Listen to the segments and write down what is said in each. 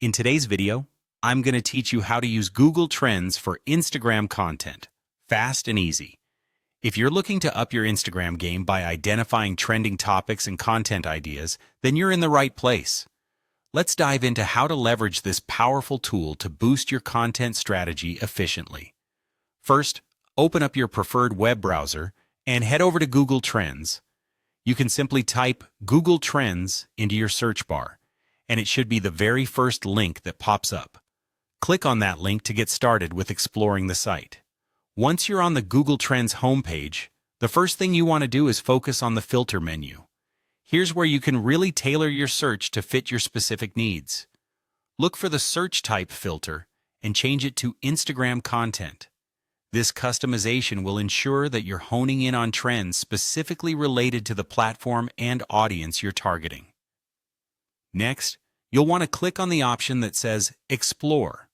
In today's video, I'm going to teach you how to use Google Trends for Instagram content, fast and easy. If you're looking to up your Instagram game by identifying trending topics and content ideas, then you're in the right place. Let's dive into how to leverage this powerful tool to boost your content strategy efficiently. First, open up your preferred web browser and head over to Google Trends. You can simply type Google Trends into your search bar, and it should be the very first link that pops up. Click on that link to get started with exploring the site. Once you're on the Google Trends homepage, the first thing you want to do is focus on the filter menu. Here's where you can really tailor your search to fit your specific needs. Look for the search type filter and change it to Instagram content. This customization will ensure that you're honing in on trends specifically related to the platform and audience you're targeting. Next, you'll want to click on the option that says Explore.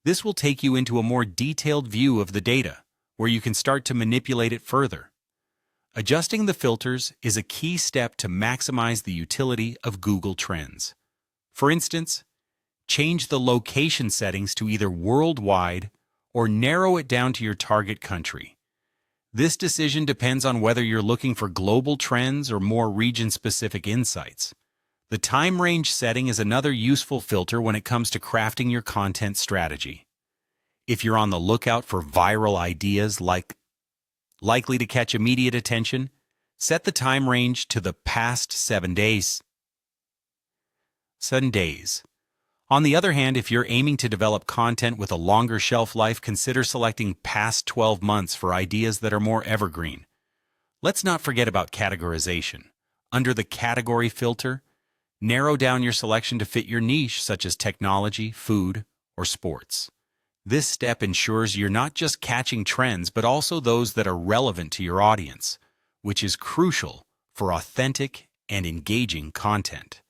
This will take you into a more detailed view of the data, where you can start to manipulate it further. Adjusting the filters is a key step to maximize the utility of Google Trends. For instance, change the location settings to either worldwide or narrow it down to your target country. This decision depends on whether you're looking for global trends or more region-specific insights. The time range setting is another useful filter when it comes to crafting your content strategy. If you're on the lookout for viral ideas likely to catch immediate attention, set the time range to the past 7 days. On the other hand, if you're aiming to develop content with a longer shelf life, consider selecting past 12 months for ideas that are more evergreen. Let's not forget about categorization. Under the category filter, narrow down your selection to fit your niche, such as technology, food, or sports. This step ensures you're not just catching trends, but also those that are relevant to your audience, which is crucial for authentic and engaging content.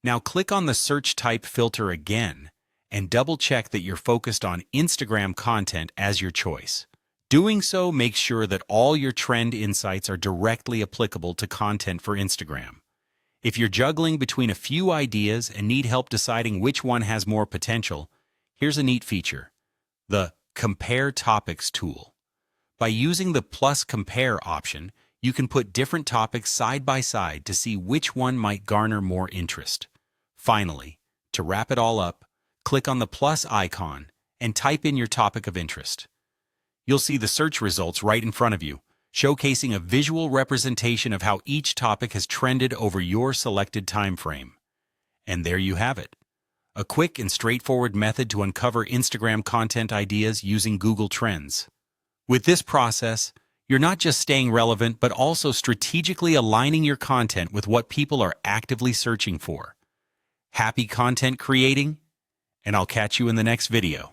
Now click on the search type filter again and double-check that you're focused on Instagram content as your choice. Doing so makes sure that all your trend insights are directly applicable to content for Instagram. If you're juggling between a few ideas and need help deciding which one has more potential, here's a neat feature: the Compare Topics tool. By using the plus compare option, you can put different topics side by side to see which one might garner more interest. Finally, to wrap it all up, click on the plus icon and type in your topic of interest. You'll see the search results right in front of you, showcasing a visual representation of how each topic has trended over your selected time frame. And there you have it. A quick and straightforward method to uncover Instagram content ideas using Google Trends. With this process, you're not just staying relevant, but also strategically aligning your content with what people are actively searching for. Happy content creating, and I'll catch you in the next video.